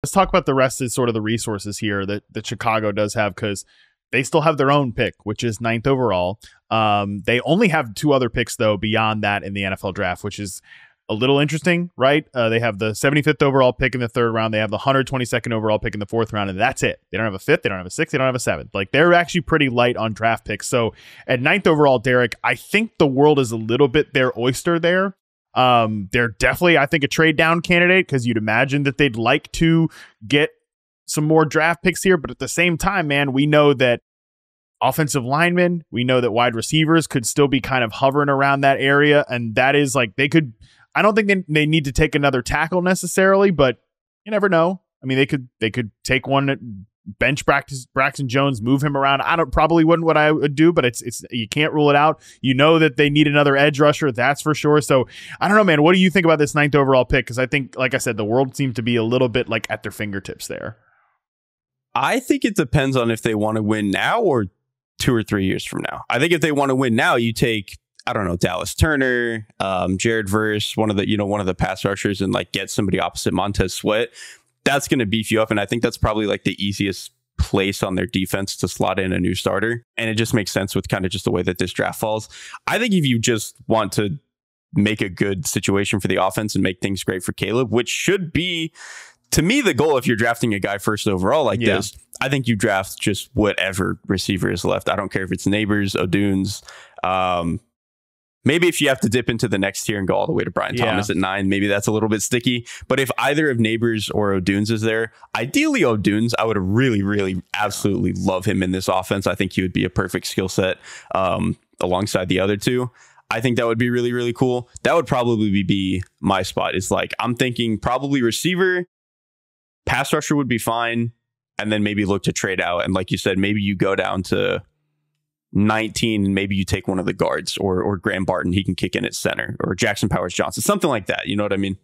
Let's talk about the rest of sort of the resources here that Chicago does have, because they still have their own pick, which is 9th overall. They only have 2 other picks, though, beyond that in the NFL draft, which is a little interesting, right? They have the 75th overall pick in the 3rd round. They have the 122nd overall pick in the 4th round, and that's it. They don't have a 5th. They don't have a 6th. They don't have a 7th. Like, they're actually pretty light on draft picks. So at 9th overall, Derrik, I think the world is a little bit their oyster there. They're definitely, I think, a trade down candidate, because you'd imagine that they'd like to get some more draft picks here. But at the same time, man, we know that offensive linemen, we know that wide receivers could still be kind of hovering around that area. And that is like, they could, I don't think they need to take another tackle necessarily, but you never know. I mean, they could take one at bench practice, Braxton Jones, move him around. Probably wouldn't what I would do, but it's you can't rule it out. You know that they need another edge rusher, that's for sure. So I don't know, man. What do you think about this 9th overall pick? Because I think, like I said, the world seemed to be a little bit like at their fingertips there. I think it depends on if they want to win now or 2 or 3 years from now. I think if they want to win now, you take, I don't know, Dallas Turner, Jared Verse, one of the pass rushers, and like get somebody opposite Montez Sweat. That's going to beef you up. And I think that's probably like the easiest place on their defense to slot in a new starter. And it just makes sense with kind of just the way that this draft falls. I think if you just want to make a good situation for the offense and make things great for Caleb, which should be, to me, the goal if you're drafting a guy 1st overall like this, I think you draft just whatever receiver is left. I don't care if it's Neighbors, O'Dunes. Maybe if you have to dip into the next tier and go all the way to Brian Thomas at 9, maybe that's a little bit sticky. But if either of Neighbors or O'Dunes is there, ideally O'Dunes, I would really, really, absolutely love him in this offense. I think he would be a perfect skill set alongside the other 2. I think that would be really, really cool. That would probably be my spot. It's like, I'm thinking probably receiver, pass rusher would be fine, and then maybe look to trade out. And like you said, maybe you go down to 19 and maybe you take one of the guards, or Graham Barton, he can kick in at center, or Jackson Powers Johnson, something like that. You know what I mean?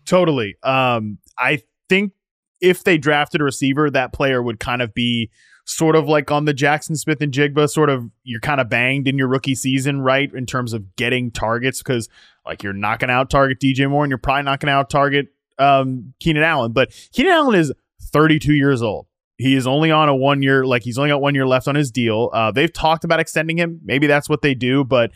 Totally. I think if they drafted a receiver, that player would kind of be sort of like on the Jackson Smith and Jigba sort of, you're kind of banged in your rookie season, right? In terms of getting targets, because like you're not going to out target DJ Moore and you're probably not going to out target Keenan Allen, but Keenan Allen is 32 years old. He is only on a 1 year, like he's only got 1 year left on his deal. They've talked about extending him. Maybe that's what they do, but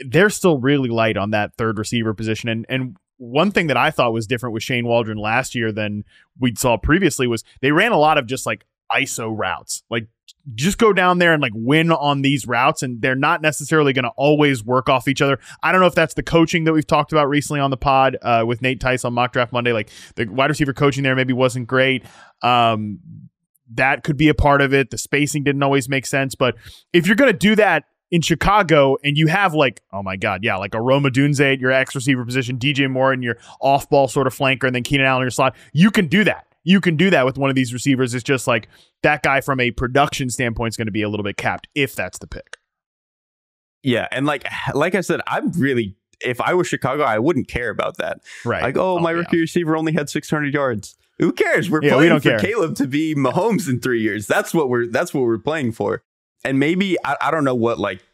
they're still really light on that 3rd receiver position. And one thing that I thought was different with Shane Waldron last year than we saw previously was they ran a lot of just like ISO routes. Like, just go down there and like win on these routes, and they're not necessarily going to always work off each other. I don't know if that's the coaching that we've talked about recently on the pod with Nate Tice on Mock Draft Monday. Like, the wide receiver coaching there maybe wasn't great. That could be a part of it. The spacing didn't always make sense. But if you're going to do that in Chicago and you have like, oh my God, yeah, like a Roma Dunze at your X receiver position, DJ Moore in your off ball sort of flanker, and then Keenan Allen in your slot, you can do that. You can do that with one of these receivers. It's just like that guy from a production standpoint is going to be a little bit capped if that's the pick. Yeah. And like I said, if I was Chicago, I wouldn't care about that. Right. Like, my rookie receiver only had 600 yards. Who cares? We're playing for Caleb to be Mahomes in 3 years. That's what we're playing for. And maybe, I don't know what, like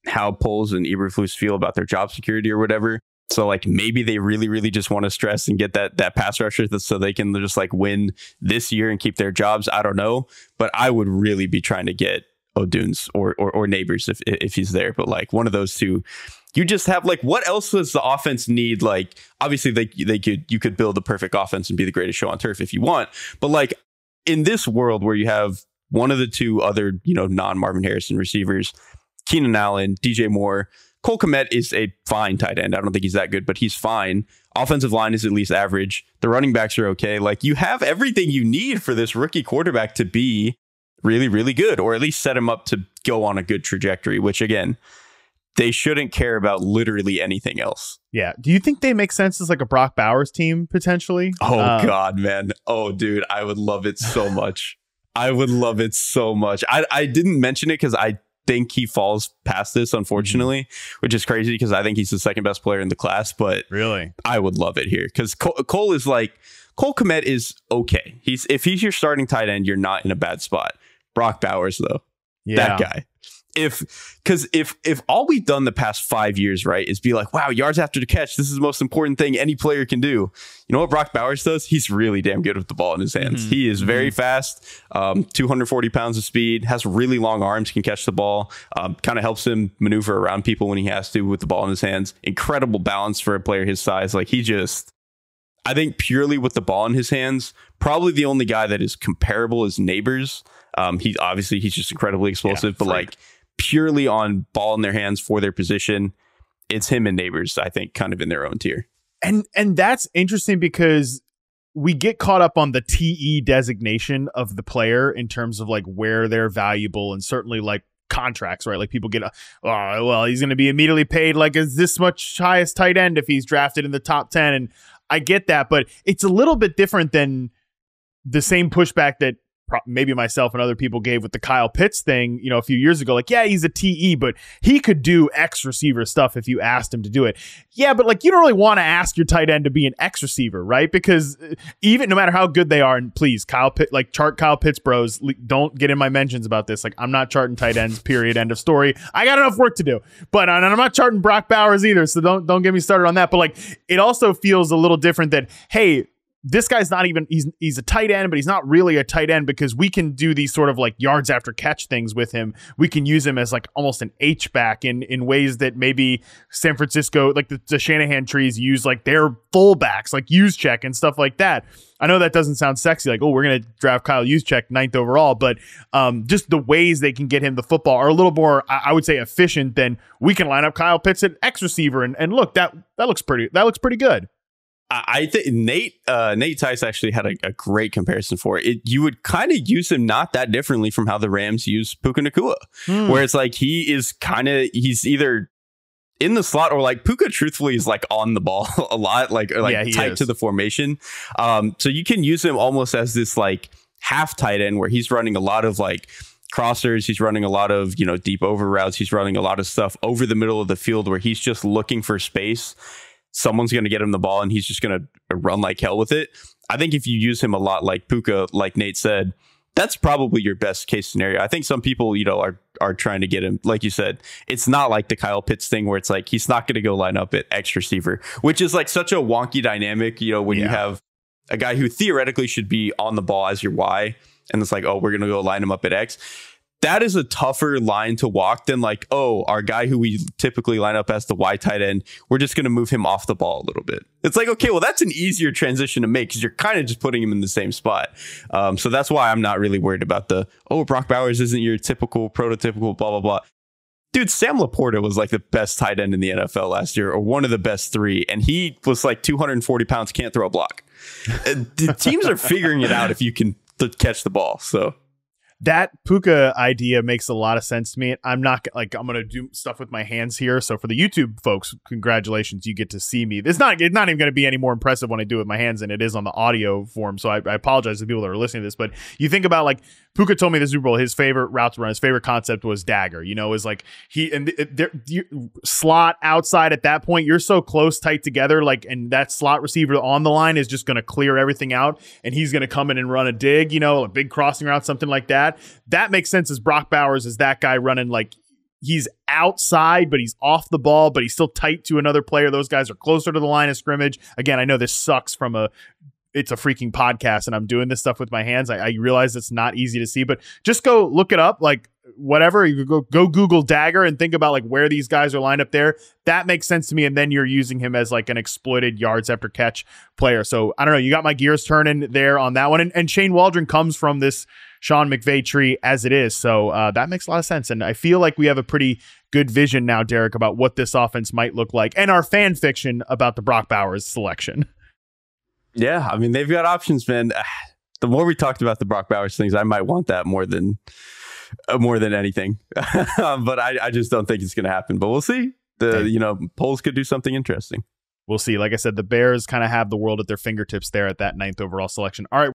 how Poles and Eberflus feel about their job security or whatever. So like maybe they really, really just want to stress and get that pass rusher so they can just like win this year and keep their jobs. I don't know, but I would really be trying to get O'Dunes or Neighbors if he's there. But like one of those 2, you just have like, what else does the offense need? Like obviously you could build the perfect offense and be the greatest show on turf if you want. But like in this world where you have one of the 2 other, non-Marvin Harrison receivers, Keenan Allen, DJ Moore, Cole Kmet is a fine tight end. I don't think he's that good, but he's fine. Offensive line is at least average. The running backs are okay. Like you have everything you need for this rookie quarterback to be really, really good, or at least set him up to go on a good trajectory, which again, they shouldn't care about literally anything else. Yeah. Do you think they make sense as like a Brock Bowers team potentially? Oh God, man. Oh dude, I would love it so much. I would love it so much. I didn't mention it because I think he falls past this, unfortunately, which is crazy because I think he's the 2nd best player in the class. But really, I would love it here because Cole Kmet is okay. If he's your starting tight end, you're not in a bad spot. Brock Bowers, though, that guy, Because if all we've done the past 5 years, right, is be like, wow, yards after the catch, this is the most important thing any player can do. You know what Brock Bowers does? He's really damn good with the ball in his hands. He is very fast, 240 pounds of speed, has really long arms, can catch the ball, kind of helps him maneuver around people when he has to with the ball in his hands. Incredible balance for a player his size. Like I think purely with the ball in his hands, probably the only guy that is comparable is Neighbors. He's just incredibly explosive, but like purely on ball in their hands for their position, it's him and Neighbors, I think, kind of in their own tier. And that's interesting because we get caught up on the TE designation of the player in terms of like where they're valuable, and certainly like contracts, right? Like people get, he's going to be immediately paid like as this much highest tight end if he's drafted in the top 10. And I get that, but it's a little bit different than the same pushback that maybe myself and other people gave with the Kyle Pitts thing, a few years ago. Like, yeah, he's a TE, but he could do X receiver stuff if you asked him to do it. Yeah, but like you don't really want to ask your tight end to be an X receiver, right? Because even no matter how good they are, and please, chart Kyle Pitts bros, don't get in my mentions about this. Like, I'm not charting tight ends, period, end of story. I got enough work to do. But I'm not charting Brock Bowers either, so don't get me started on that. But like, it also feels a little different that, hey, this guy's not even, he's a tight end, but he's not really a tight end because we can do these sort of like yards after catch things with him. We can use him as like almost an H-back in ways that maybe San Francisco, like the Shanahan trees use like their fullbacks, like Juszczyk and stuff like that. I know that doesn't sound sexy, like, oh, we're going to draft Kyle Juszczyk 9th overall, but just the ways they can get him the football are a little more, I would say, efficient than we can line up Kyle Pitts at X receiver. And look, that looks pretty good. I think Nate Tice actually had a great comparison for it. You would kind of use him not that differently from how the Rams use Puka Nacua, where it's like he's either in the slot or like Puka truthfully is like on the ball a lot, like tight to the formation. So you can use him almost as this like half tight end where he's running a lot of like crossers. He's running a lot of, deep over routes. He's running a lot of stuff over the middle of the field where he's just looking for space. Someone's going to get him the ball and he's just going to run like hell with it. I think if you use him a lot like Puka, like Nate said, that's probably your best case scenario. I think some people, are trying to get him. Like you said, it's not like the Kyle Pitts thing where it's like he's not going to go line up at X receiver, which is like such a wonky dynamic, when you have a guy who theoretically should be on the ball as your Y, and it's like, oh, we're going to go line him up at X. That is a tougher line to walk than like, oh, our guy who we typically line up as the Y tight end, we're just going to move him off the ball a little bit. It's like, okay, well, that's an easier transition to make because you're kind of just putting him in the same spot. So that's why I'm not really worried about Brock Bowers isn't your typical, prototypical, blah, blah, blah. Dude, Sam Laporta was like the best tight end in the NFL last year, or one of the best three. And he was like 240 pounds, can't throw a block. The teams are figuring it out if you can catch the ball. So that Puka idea makes a lot of sense to me. I'm going to do stuff with my hands here. So for the YouTube folks, congratulations, you get to see me. It's not even going to be any more impressive when I do it with my hands than it is on the audio form. So I apologize to people that are listening to this, but you think about like Puka told me the Super Bowl, his favorite route to run, his favorite concept was dagger, is like slot outside at that point. You're so close, tight together, like, and that slot receiver on the line is just going to clear everything out. And he's going to come in and run a dig, a big crossing route, something like that. That makes sense as Brock Bowers is that guy running like he's outside, but he's off the ball, but he's still tight to another player. Those guys are closer to the line of scrimmage. Again, I know this sucks it's a freaking podcast and I'm doing this stuff with my hands. I realize it's not easy to see, but just go look it up. Like whatever, you go Google dagger and think about like where these guys are lined up there. That makes sense to me. And then you're using him as like an exploited yards after catch player. So I don't know. You got my gears turning there on that one. And Shane Waldron comes from this Sean McVay tree as it is. So that makes a lot of sense. And I feel like we have a pretty good vision now, Derrik, about what this offense might look like and our fan fiction about the Brock Bowers selection. Yeah, I mean, they've got options, man. The more we talked about the Brock Bowers things, I might want that more than anything. But I just don't think it's going to happen. But we'll see. Polls could do something interesting. We'll see. Like I said, the Bears kind of have the world at their fingertips there at that 9th overall selection. All right.